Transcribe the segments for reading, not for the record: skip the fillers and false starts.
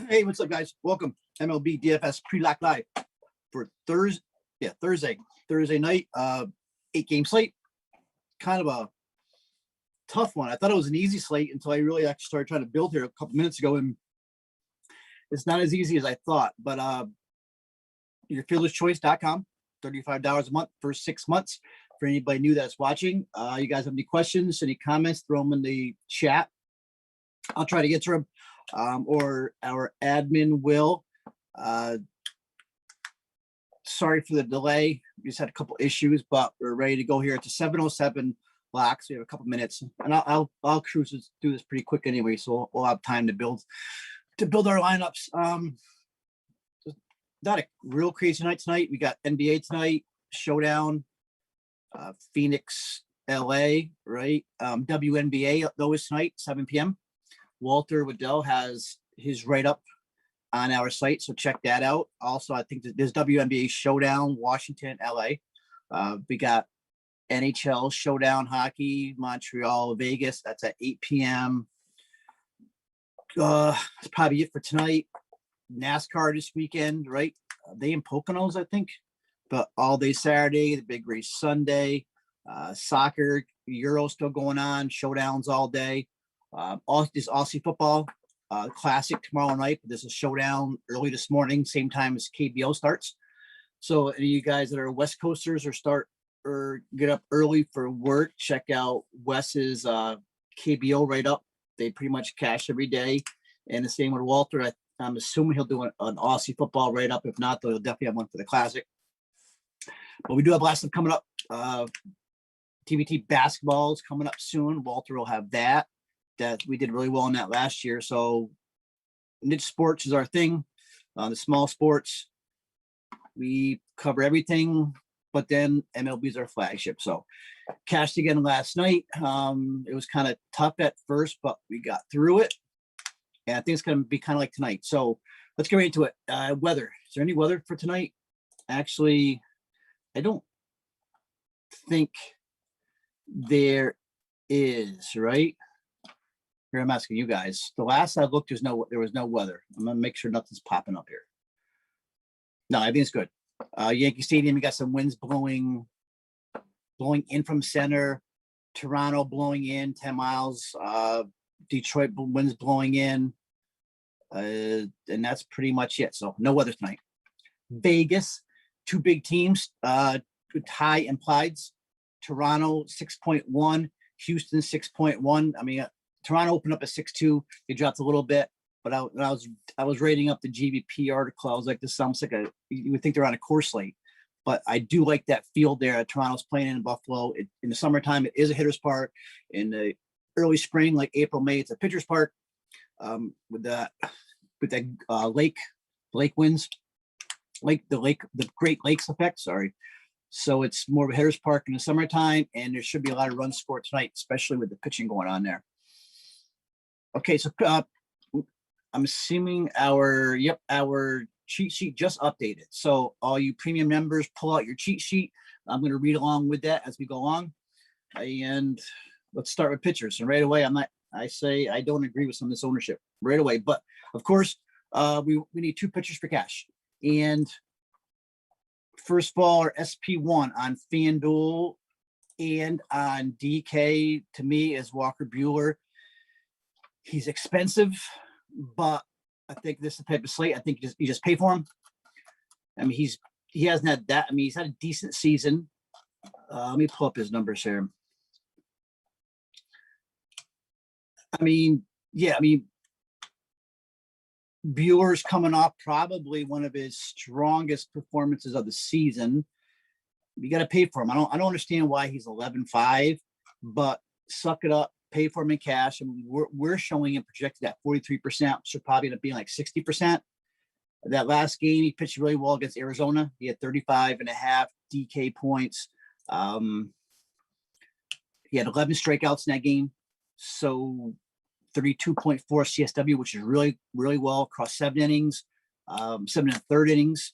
Hey, what's up, guys? Welcome. Mlb Dfs pre-lock live for Thursday. Yeah, Thursday night. 8-game slate. Kind of a tough one. I thought it was an easy slate until I really actually started trying to build here a couple minutes ago, and it's not as easy as I thought. But your fearlesschoice.com, $35 a month for 6 months. For anybody new that's watching, you guys have any questions, any comments, throw them in the chat. I'll try to get to them. Or our admin will. Sorry for the delay. We just had a couple issues, but we're ready to go here. It's a 7:07 lock, so we have a couple minutes, and I'll cruise through this pretty quick anyway, so we'll have time to build our lineups. Not a real crazy night tonight. We got NBA tonight, showdown, Phoenix, LA, right? WNBA though is tonight, 7 p.m. Walter Waddell has his write-up on our site, so check that out. Also, I think there's WNBA Showdown, Washington, LA. We got NHL Showdown Hockey, Montreal, Vegas. That's at 8 p.m. That's probably it for tonight. NASCAR this weekend, right? They in Poconos, I think. But all day Saturday, the big race Sunday. Soccer, Euro still going on. Showdowns all day. This Aussie football classic tomorrow night. This is showdown early this morning, same time as KBO starts. So any of you guys that are West Coasters or get up early for work, check out Wes's KBO right up. They pretty much cash every day. And the same with Walter. I'm assuming he'll do an Aussie football right up. If not, though, he'll definitely have one for the classic. But we do have lots of them coming up. TBT basketball is coming up soon. Walter will have that we did really well in that last year. So niche sports is our thing. The small sports, we cover everything, but then MLB is our flagship. So cashed again last night. It was kind of tough at first, but we got through it. And I think it's going to be kind of like tonight. So let's get right into it. Weather. Is there any weather for tonight? Actually, I don't think there is, right? Here, I'm asking you guys. The last I looked, there was no weather. I'm gonna make sure nothing's popping up here. No, I think it's good. Yankee Stadium, you got some winds blowing in from center. Toronto blowing in 10 miles. Detroit winds blowing in, and that's pretty much it. So no weather tonight. Vegas, two big teams, with high implieds. Toronto 6.1, Houston 6.1. I mean, Toronto opened up at 6.2. They dropped a little bit, but I was rating up the GVP article. I was like, this sounds like you would think they're on a course slate, but I do like that field there. Toronto's playing in Buffalo. In the summertime, it is a hitter's park. In the early spring, like April, May, it's a pitcher's park. With the lake winds, the Great Lakes effect. Sorry. So it's more of a hitter's park in the summertime, and there should be a lot of runs scored tonight, especially with the pitching going on there. Okay, so I'm assuming our cheat sheet just updated. So all you premium members, pull out your cheat sheet. I'm going to read along with that as we go along. And let's start with pitchers. And right away, I say I don't agree with some of this ownership right away. But of course, we need two pitchers for cash. And first of all, our SP1 on FanDuel and on DK to me is Walker Buehler. He's expensive, but I think this is the type of slate. I think you just pay for him. I mean, he hasn't had that. I mean, he's had a decent season. Let me pull up his numbers here. I mean, Buehler's coming off probably one of his strongest performances of the season. You got to pay for him. I don't understand why he's 11.5, but suck it up. Pay for him in cash, and we're showing him projected at 43%, should probably end up being like 60%. That last game, he pitched really well against Arizona. He had 35.5 DK points. He had 11 strikeouts in that game, so 32.4 CSW, which is really, really well across 7 innings, 7 1/3 innings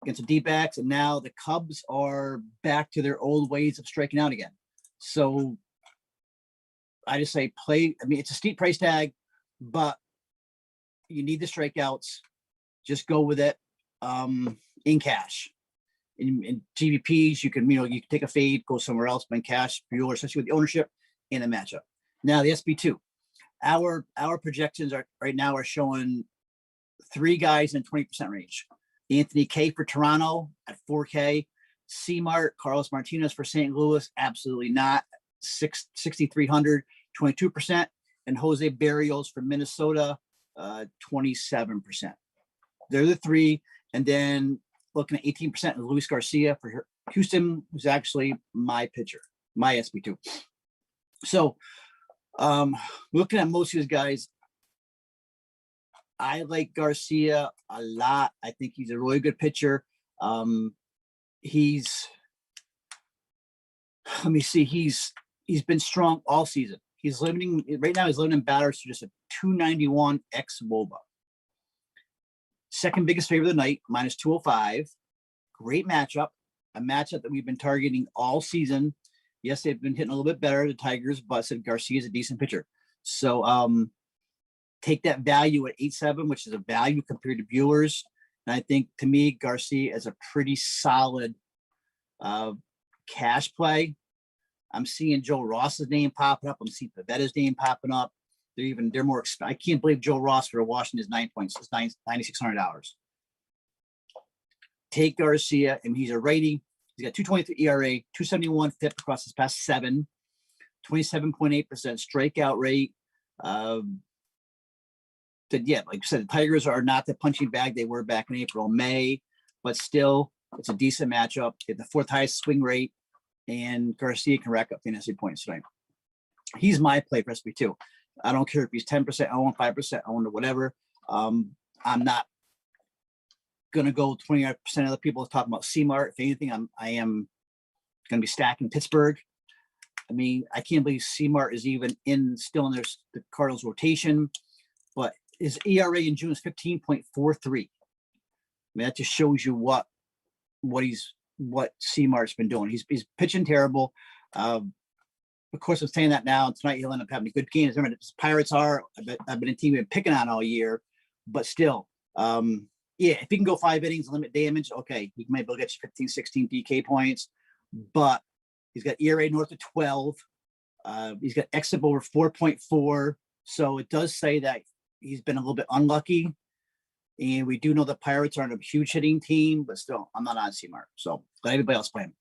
against the D-backs, and now the Cubs are back to their old ways of striking out again. So I just say play. I mean, it's a steep price tag, but you need the strikeouts. Just go with it in cash. In GVPs, you can take a fade, go somewhere else, but in cash, Bueller, especially with the ownership in a matchup. Now the SB2, our projections right now are showing 3 guys in 20% range. Anthony K for Toronto at 4K. C-Mart, Carlos Martinez for St. Louis, absolutely not. 6,300, 22%. And Jose Berrios for Minnesota, 27%. They're the 3. And then looking at 18% of Luis Garcia for Houston, who's actually my pitcher, my SB2. So looking at most of these guys, I like Garcia a lot. I think he's a really good pitcher. He's been strong all season. He's limiting batters to just a 291 xWOBA. Second biggest favorite of the night, minus 205. Great matchup, a matchup that we've been targeting all season. Yes, they've been hitting a little bit better, the Tigers, but I said Garcia is a decent pitcher. So take that value at 8.7, which is a value compared to Bueller's. And I think, to me, Garcia is a pretty solid cash play. I'm seeing Joe Ross's name popping up. I'm seeing Pavetta's name popping up. They're more. I can't believe Joe Ross for Washington is 9 points. It's $9,600. Take Garcia, and he's a righty. He's got 2.23 ERA, 271 FIP across his past 7, 27.8% strikeout rate. Yeah, like I said, the Tigers are not the punching bag they were back in April, May, but still, it's a decent matchup. They have the 4th highest swing rate, and Garcia can rack up fantasy points tonight. He's my play for SB2. I don't care if he's 10%, owned 5%, owned or whatever. I'm not going to go 20% of the people talking about C-Mart. If anything, I am going to be stacking Pittsburgh. I mean, I can't believe C-Mart is even still in the Cardinals rotation, but his ERA in June is 15.43. I mean, that just shows you what C-Mart's been doing. He's pitching terrible. Of course, I'm saying that now. Tonight he'll end up having a good game. Remember, Pirates are. I've been a team we've been picking on all year, but still, yeah. If he can go 5 innings, limit damage, okay, he might be able to get you 15, 16 DK points. But he's got ERA north of 12. He's got xFIP over 4.4. So it does say that he's been a little bit unlucky. And we do know the Pirates aren't a huge hitting team, but still, I'm not on C-Mart. So let everybody else play him.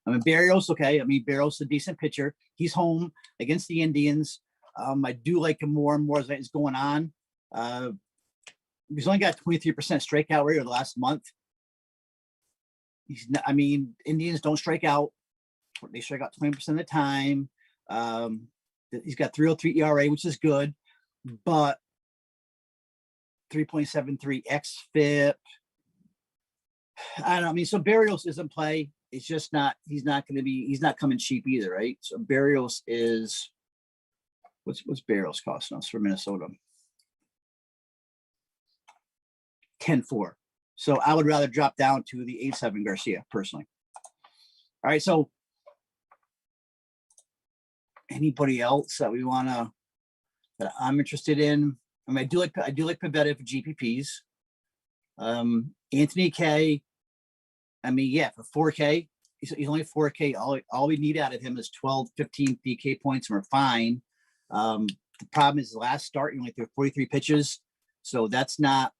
I mean, Berrios, okay. I mean, Berrios is a decent pitcher. He's home against the Indians. I do like him more and more as it's going on. He's only got 23% strikeout rate over the last month. Indians don't strike out. They strike out 20% of the time. He's got 3.03 ERA, which is good, but 3.73 xFIP. I don't know. I mean, so Berrios is in play. It's just not. He's not coming cheap either, right? So Berrios is what's Berrios costing us for Minnesota? 10.4. So I would rather drop down to the 8.7 Garcia personally. All right. So anybody else that I'm interested in? I mean, I do like Pavetta for GPPs. Anthony K. I mean, yeah, for 4K, he's only 4K. All we need out of him is 12, 15 DK points, and we're fine. The problem is the last start, he only threw 43 pitches. So that's not,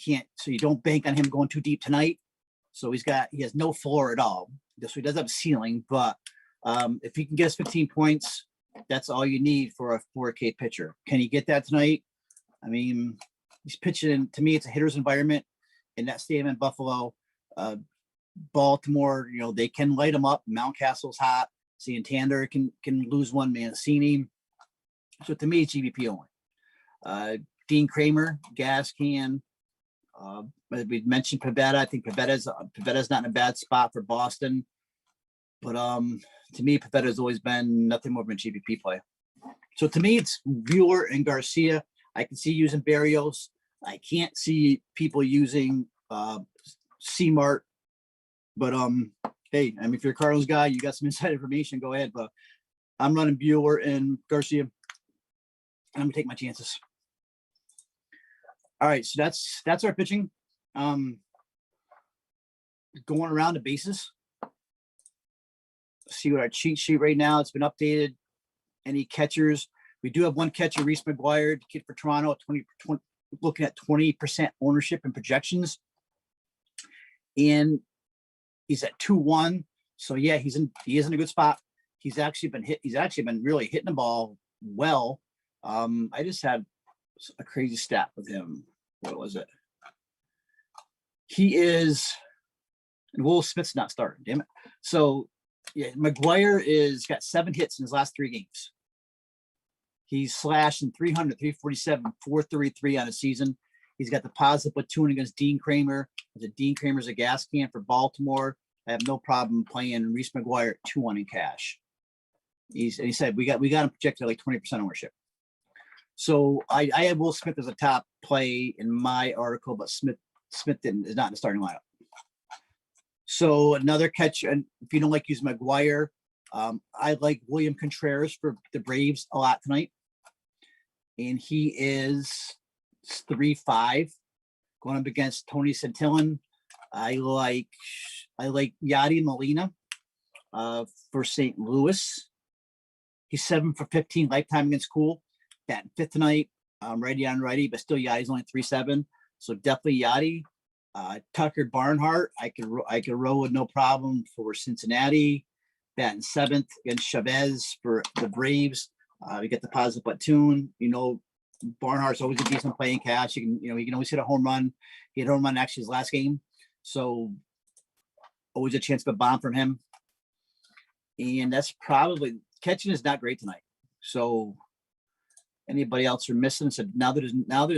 you don't bank on him going too deep tonight. So he has no floor at all. So he does have a ceiling, but if he can get us 15 points, that's all you need for a 4K pitcher. Can he get that tonight? I mean, he's pitching, to me, it's a hitter's environment in that stadium in Buffalo. Baltimore, they can light him up. Mountcastle's hot. Santander can lose one. Mancini. So to me, it's GVP only. Dean Kramer, gas can. We mentioned Pavetta. I think Pavetta's not in a bad spot for Boston. But to me, Pavetta's always been nothing more than a GVP play. So to me, it's Bueller and Garcia. I can see using Berrios. I can't see people using C-Mart. But hey, I mean, if you're a Cardinals guy, you got some inside information, go ahead. But I'm running Bueller and Garcia. I'm gonna take my chances. All right, so that's our pitching. Going around the bases. See what our cheat sheet right now. It's been updated. Any catchers? We do have one catcher, Reese McGuire, kid for Toronto, 20, looking at 20% ownership and projections. And he's at 2-1. So yeah, he is in a good spot. He's actually been really hitting the ball well. I just had a crazy stat with him. What was it? He is, and Will Smith's not starting, damn it. So yeah, McGuire got 7 hits in his last 3 games. He's slashing 300, 347, 433 on a season. He's got the positive platoon against Dean Kramer. Dean Kramer's a gas can for Baltimore. I have no problem playing Reese McGuire at 2-1 in cash. He said we got him projected like 20% ownership. So I have Will Smith as a top play in my article, but Smith is not in the starting lineup. So another catch, and if you don't like using McGuire, I like William Contreras for the Braves a lot tonight. And he is 3-5 going up against Tony Santillan. I like Yadi Molina for St. Louis. He's 7 for 15 lifetime against Cool. Batting 5th tonight. Righty on righty, but still Yadi's only 3-7. So definitely Yadi. Tucker Barnhart, I could roll with no problem for Cincinnati. Batting 7th against Chavez for the Braves. We get the positive platoon. Barnhart's always a decent play in cash. He can always hit a home run. He hit a home run actually his last game. So always a chance of a bomb from him. And that's probably catching is not great tonight. So anybody else are missing? So now there's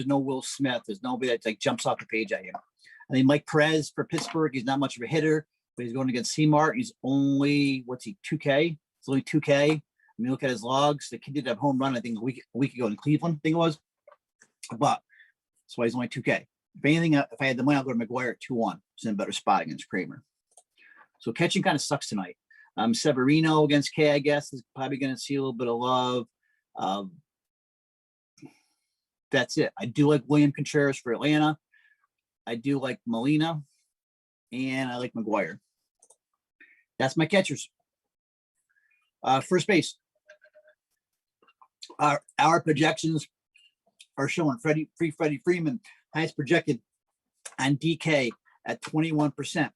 no Will Smith. There's nobody that like jumps off the page at you. I mean, Mike Perez for Pittsburgh, he's not much of a hitter, but he's going against Seamart. He's only 2K. It's only 2K. I mean, look at his logs. The kid did have home run, I think, a week ago in Cleveland, I think it was. But that's why he's only 2K. If anything, if I had the money, I'll go to McGuire at 2-1. He's in a better spot against Kramer. So catching kind of sucks tonight. Severino against K, I guess, is probably going to see a little bit of love. That's it. I do like William Contreras for Atlanta. I do like Molina, and I like McGuire. That's my catchers. First base. Our projections are showing Freddie Freeman, highest projected on DK at 21%.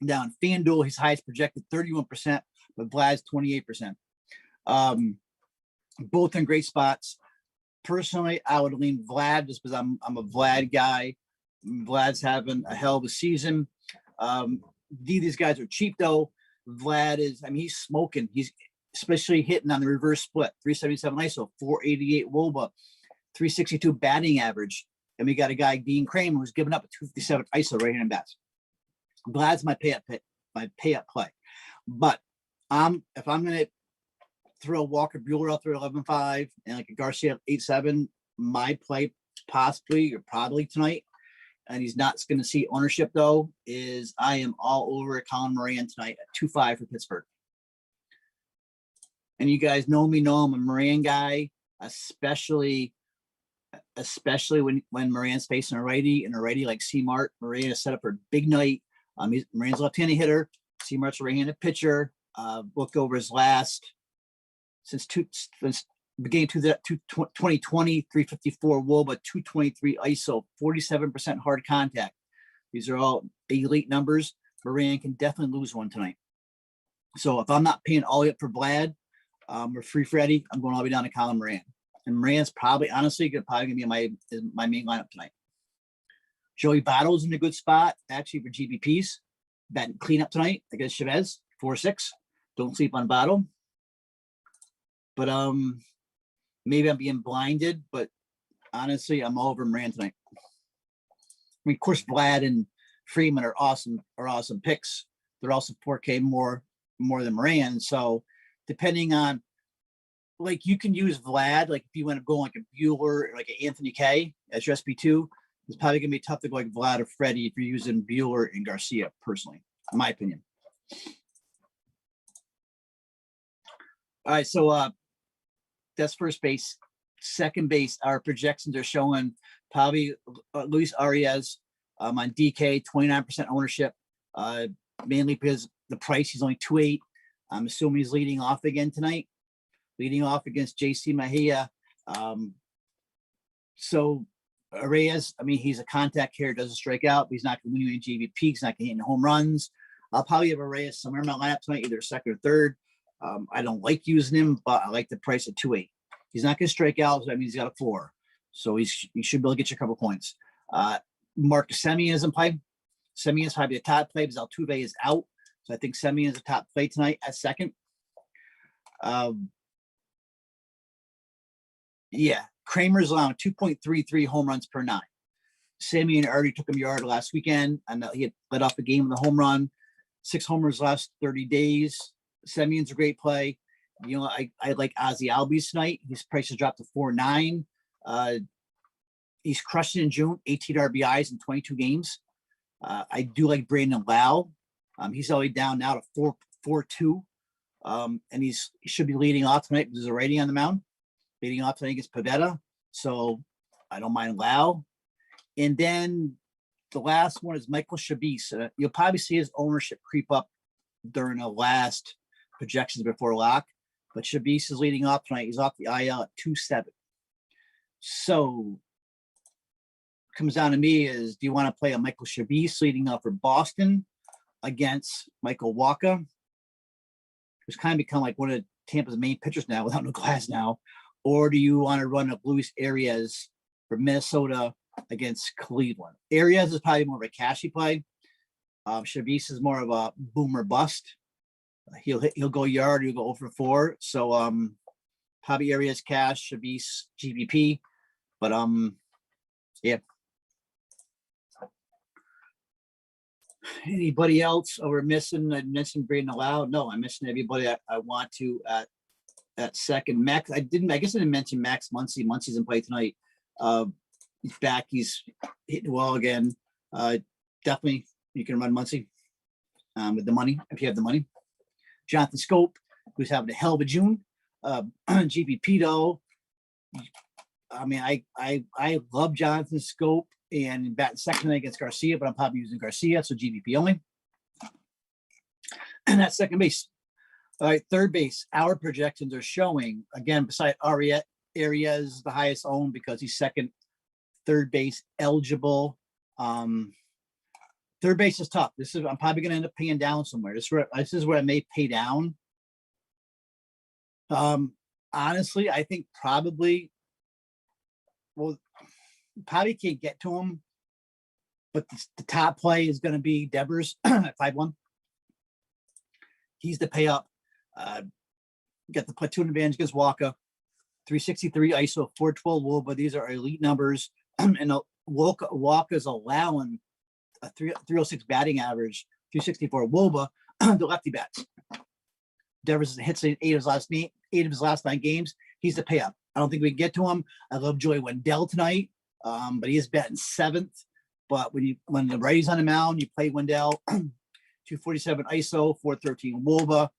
Now in FanDuel, his highest projected 31%, but Vlad's 28%. Both in great spots. Personally, I would lean Vlad just because I'm a Vlad guy. Vlad's having a hell of a season. These guys are cheap though. Vlad is, he's smoking. He's especially hitting on the reverse split. 377 ISO, 488 WOBA, 362 batting average. And we got a guy, Dean Kramer, who's giving up a 257 ISO right-handed bats. Vlad's my pay up play. But if I'm gonna throw Walker Buehler out there 11-5 and like a Garcia 8-7, my play possibly or probably tonight, and he's not going to see ownership though, is I am all over Colin Moran tonight at 2-5 for Pittsburgh. And you guys know me, I'm a Moran guy, especially when Moran's facing a righty like Seamart. Moran is set up for a big night. Moran's a left-handed hitter. Seamart's a right-handed pitcher. Looked over his last since beginning to the 2020, 354 WOBA, 223 ISO, 47% hard contact. These are all elite numbers. Moran can definitely lose one tonight. So if I'm not paying all the way up for Vlad or Free Freddy, I'm going all the way down to Colin Moran. And Moran's probably going to be my main lineup tonight. Joey Votto's in a good spot, actually, for GBPs. Batting cleanup tonight against Chavez, 4-6. Don't sleep on Votto. But maybe I'm being blinded, but honestly, I'm all over Moran tonight. Of course, Vlad and Freeman are awesome picks. They're also 4K more than Moran. So depending on, like, you can use Vlad, like if you want to go like a Buehler, like an Anthony K as your SP2, it's probably gonna be tough to go like Vlad or Freddie if you're using Buehler and Garcia, personally, in my opinion. All right, so that's first base. Second base, our projections are showing probably Luis Arias on DK, 29% ownership, mainly because the price, he's only 2.8. I'm assuming he's leading off again tonight, leading off against JC Mejia. So Arias, I mean, he's a contact hitter, doesn't strike out, but he's not going to win you in GVP. He's not going to hit home runs. I'll probably have Arias somewhere in my lineup tonight, either second or third. I don't like using him, but I like the price at 2.8. He's not going to strike out, so that means he's got a floor. So he should be able to get you a couple points. Marcus Semien is in play. Semien is probably a top play because Altuve is out. So I think Semien is a top play tonight at second. Yeah, Kramer's allowing 2.33 home runs per 9. Semien already took him yard last weekend, and he had let off a game with a home run. 6 homers last 30 days. Semien's a great play. You know, I like Ozzie Albies tonight. His price has dropped to 4.9. He's crushed it in June, 18 RBIs in 22 games. I do like Brandon Lau. He's already down now to 4.2. And he should be leading off tonight. There's a rating on the mound. Leading off tonight against Pivetta. So I don't mind Lau. And then the last one is Michael Shabis. You'll probably see his ownership creep up during the last projections before lock. But Shabis is leading off tonight. He's off the IL at 2.7. So comes down to me is, do you want to play a Michael Shabis leading off for Boston against Michael Wacha, who's kind of become like one of Tampa's main pitchers now without no Glass now? Or do you want to run a Luis Arias for Minnesota against Cleveland? Arias is probably more of a cashy play. Shabis is more of a boomer bust. He'll go yard, he'll go 0-for-4. So probably Arias cash, Shabis GVP. But yeah. Anybody else? Oh, we're missing. I mentioned Braden Lau. No, I'm missing everybody I want to at second. Max, I guess I didn't mention Max Muncy. Muncy's in play tonight. He's back. He's hitting well again. Definitely you can run Muncy with the money if you have the money. Jonathan Scope, who's having a hell of a June. GVP though. I mean, I love Jonathan Scope and batting second night against Garcia, but I'm probably using Garcia, so GVP only. And that's second base. All right, third base. Our projections are showing, again, beside Arias is the highest owned because he's second third base eligible. Third base is tough. I'm probably going to end up paying down somewhere. This is where I may pay down. Honestly, I think probably can't get to him, but the top play is going to be Devers at 5.1. He's the pay up. Got the platoon advantage against Wacha. 363 ISO, 412 WOBA. These are elite numbers. And Walker's allowing a 306 batting average, 364 WOBA, the lefty bats. Devers hits in 8 of his last 9 games. He's the pay up. I don't think we can get to him. I love Joey Wendell tonight, but he is batting 7th. But when the righty's on the mound, you play Wendell, 247 ISO, 413 WOBA.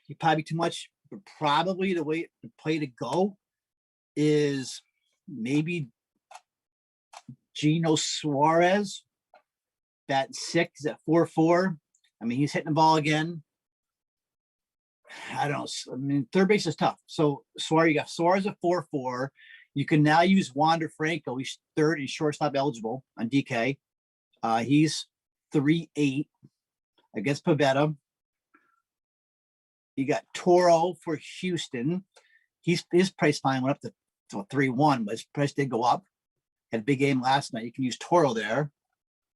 He probably too much, but probably the way the play to go is maybe Gino Suarez, batting 6 at 4.4. I mean, he's hitting the ball again. I don't know. I mean, third base is tough. So you got Suarez at 4.4. You can now use Wander Franco. He's third and shortstop eligible on DK. He's 3.8 against Pivetta. You got Toro for Houston. His price line went up to 3.1, but his price did go up. Had a big game last night. You can use Toro there.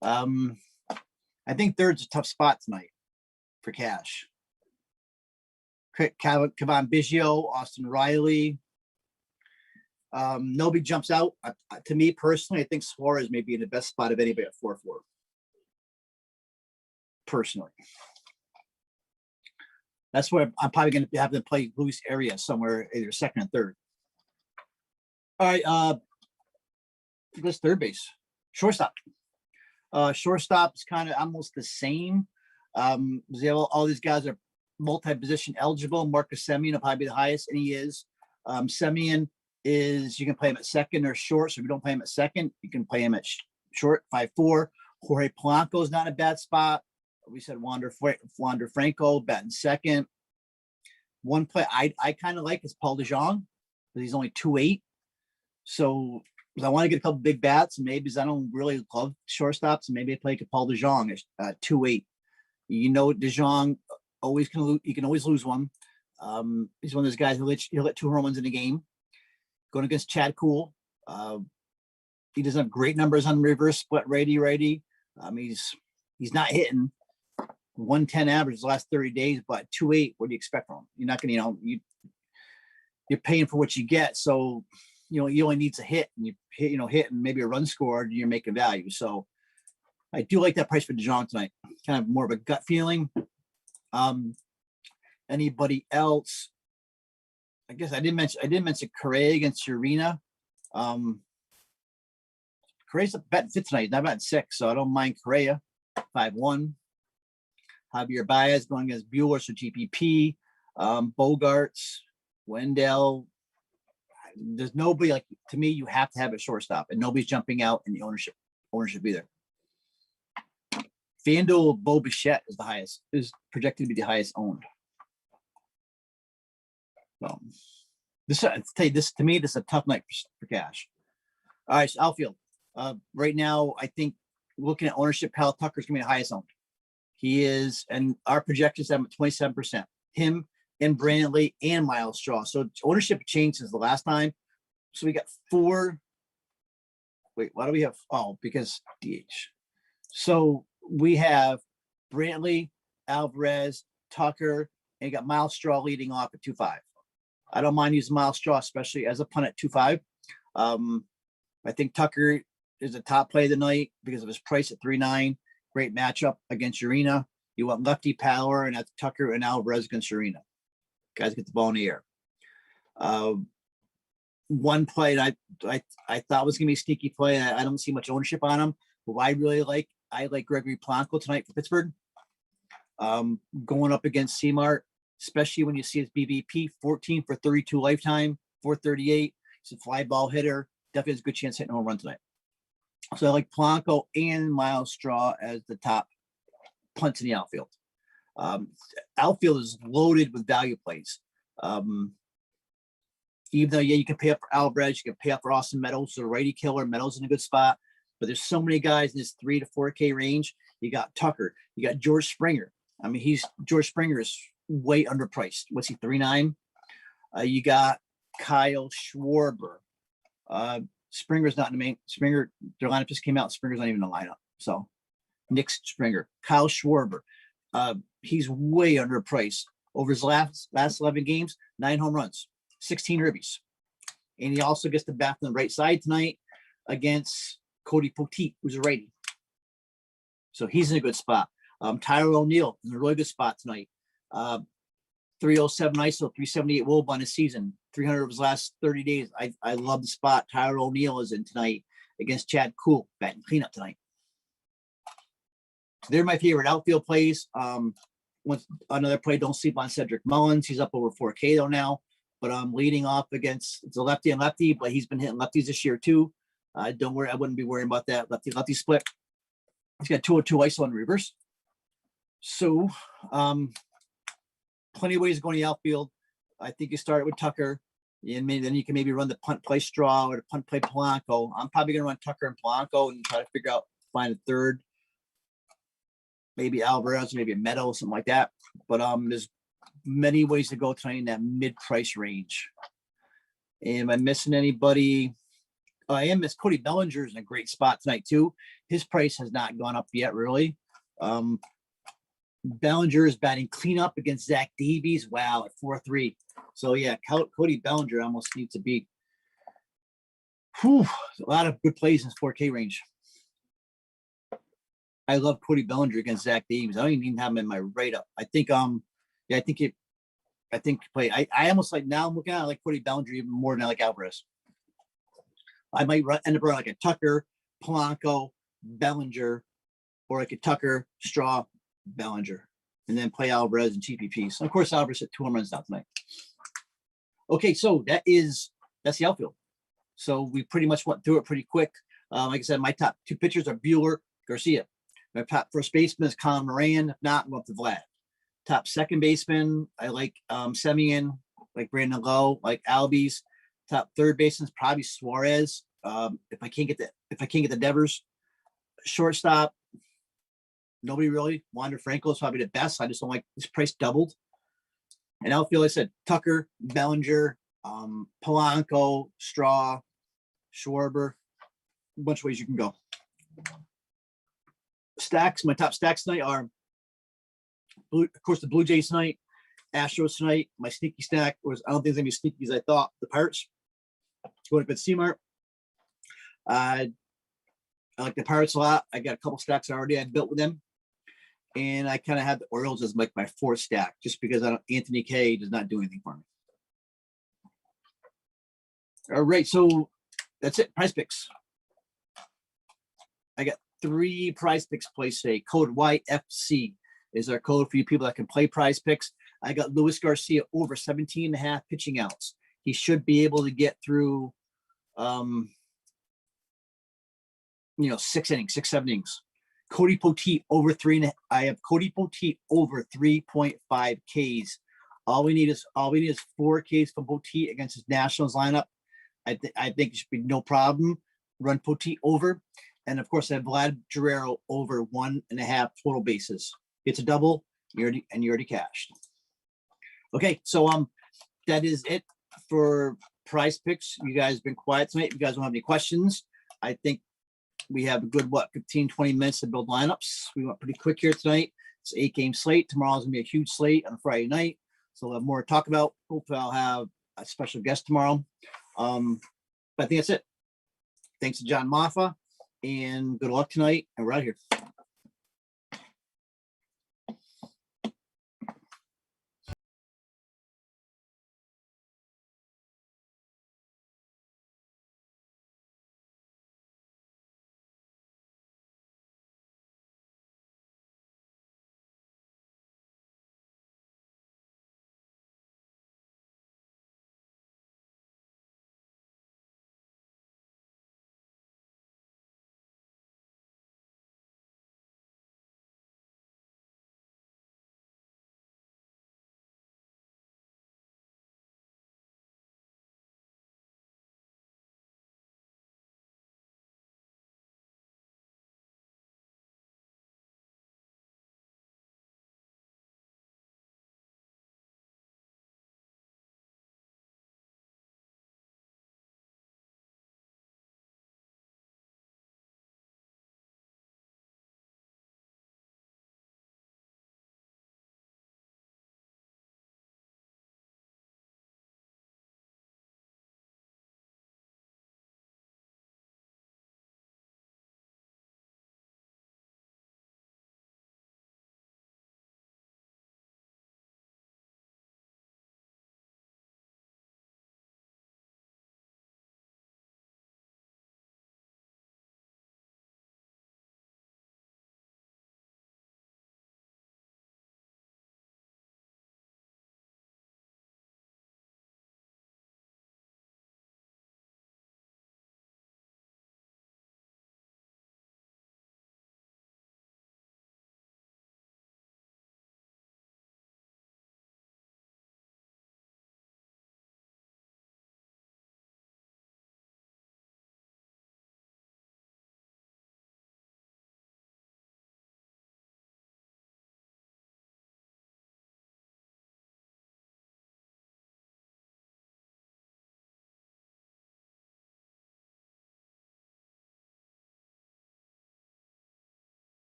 I think third's a tough spot tonight for cash. Kevin Biggio, Austin Riley. Nobody jumps out. To me personally, I think Suarez may be in the best spot of anybody at 4.4. Personally. That's where I'm probably going to have them play Luis Arias somewhere, either second or third. All right. This third base. Shortstop. Shortstop is kind of almost the same. All these guys are multi-position eligible. Marcus Semien will probably be the highest, and he is. Semien is you can play him at second or short. So if you don't play him at second, you can play him at short, 5-4. Jorge Polanco is not a bad spot. We said Wander Franco batting second. One play I kind of like is Paul DeJong, but he's only 2.8. So I want to get a couple big bats, and maybe I don't really love shortstops, and maybe I play Paul DeJong at 2.8. You know, DeJong always can lose. You can always lose one. He's one of those guys who'll hit 2 home runs in a game. Going against Chad Kuhl. He doesn't have great numbers on reverse split righty. He's not hitting 110 average the last 30 days, but 2.8. What do you expect from him? You're not going to, you're paying for what you get. So, he only needs a hit, and you hit and maybe a run scored, and you're making value. So I do like that price for DeJong tonight. Kind of more of a gut feeling. Anybody else? I guess I didn't mention Correa against Urena. Correa's betting fit tonight. He's not betting 6, so I don't mind Correa. 5-1. Javier Baez going against Bueller, so GPP. Bogarts, Wendell. There's nobody like, to me, you have to have a shortstop, and nobody's jumping out in the ownership either. FanDuel Bo Bichette is projected to be the highest owned. So this to me, this is a tough night for cash. All right, so outfield. Right now, I think looking at ownership, Kyle Tucker's gonna be the highest owned. He is, and our projections have him at 27%. Him and Brantley and Miles Straw. So ownership changed since the last time. So we got 4. Wait, why do we have? Oh, because DH. So we have Brantley, Alvarez, Tucker, and you got Miles Straw leading off at 2.5. I don't mind using Miles Straw, especially as a punt at 2.5. I think Tucker is a top play of the night because of his price at 3.9. Great matchup against Urena. You want lefty power, and that's Tucker and Alvarez against Urena. Guys get the ball in the air. One play that I thought was going to be a sneaky play. I don't see much ownership on him. But I like Gregory Polanco tonight for Pittsburgh. Going up against Seamart, especially when you see his BVP 14 for 32 lifetime, 438. He's a fly ball hitter. Definitely has a good chance hitting a home run tonight. So I like Polanco and Miles Straw as the top punts in the outfield. Outfield is loaded with value plays. Even though, you can pay up for Alvarez, you can pay up for Austin Meadows, the righty killer. Meadows in a good spot, but there's so many guys in this 3 to 4K range. You got Tucker, you got George Springer. George Springer is way underpriced. What's he, 3.9? You got Kyle Schwarber. Springer's not in the main. Springer, their lineup just came out. Springer's not even in the lineup. So Nick Springer, Kyle Schwarber. He's way underpriced. Over his last 11 games, 9 home runs, 16 ribbies. And he also gets to bat on the right side tonight against Cody Poteet, who's a righty. So he's in a good spot. Tyler O'Neill is in a really good spot tonight. 307 ISO, 378 WOB on his season, 300 of his last 30 days. I love the spot Tyler O'Neill is in tonight against Chad Kuhl, batting cleanup tonight. So they're my favorite outfield plays. Once another play, don't sleep on Cedric Mullins. He's up over 4K though now, but leading off against, it's a lefty and lefty, but he's been hitting lefties this year too. Don't worry, I wouldn't be worrying about that lefty split. He's got 202 ISO on reverse. So plenty of ways to go in the outfield. I think you start with Tucker, and then you can maybe run the punt play Straw or the punt play Polanco. I'm probably gonna run Tucker and Polanco and try to find a third. Maybe Alvarez, maybe a Meadow, something like that. But there's many ways to go tonight in that mid-price range. Am I missing anybody? I am miss Cody Bellinger's in a great spot tonight too. His price has not gone up yet, really. Bellinger is batting cleanup against Zach Davies. Wow, at 4.3. So yeah, Cody Bellinger almost needs to be. A lot of good plays in his 4K range. I love Cody Bellinger against Zach Davies. I don't even have him in my write-up. I think play. I almost like, now I'm looking at it, I like Cody Bellinger even more than I like Alvarez. I might end up running like a Tucker, Polanco, Bellinger, or like a Tucker, Straw, Bellinger, and then play Alvarez and GPP. So of course Alvarez hit 2 home runs down tonight. Okay, so that is that's the outfield. So we pretty much went through it pretty quick. Like I said, my top 2 pitchers are Bueller, Garcia. My top first baseman is Colin Moran. If not, I'm up to Vlad. Top second baseman, I like Semien, like Brandon Lowe, like Albies. Top third baseman is probably Suarez. If I can't get the Devers. Shortstop, nobody really. Wander Franco is probably the best. I just don't like this price doubled. And outfield, I said Tucker, Bellinger, Polanco, Straw, Schwarber. A bunch of ways you can go. Stacks, my top stacks tonight are, of course, the Blue Jays tonight, Astros tonight. My sneaky stack was, I don't think it's going to be sneaky as I thought, the Pirates. Going up at C-Mart. I like the Pirates a lot. I got a couple stacks already I built with them. And I kind of have the Orioles as like my 4th stack, just because Anthony K does not do anything for me. All right, so that's it. Price picks. I got 3 price picks placed today. Code YFC is our code for you people that can play price picks. I got Luis Garcia over 17.5 pitching outs. He should be able to get through 6 innings, 6, 7 innings. Cody Poteet over 3. I have Cody Poteet over 3.5 Ks. All we need is 4 Ks from Poteet against his Nationals lineup. I think it should be no problem. Run Poteet over. And of course, I have Vlad Guerrero over 1.5 total bases. It's a double, you already cashed. Okay, so that is it for price picks. You guys have been quiet tonight. If you guys don't have any questions, I think we have a good 15, 20 minutes to build lineups. We went pretty quick here tonight. It's an 8-game slate. Tomorrow's gonna be a huge slate on Friday night. So we'll have more to talk about. Hopefully I'll have a special guest tomorrow. But I think that's it. Thanks to John Maffa, and good luck tonight. And we're out here.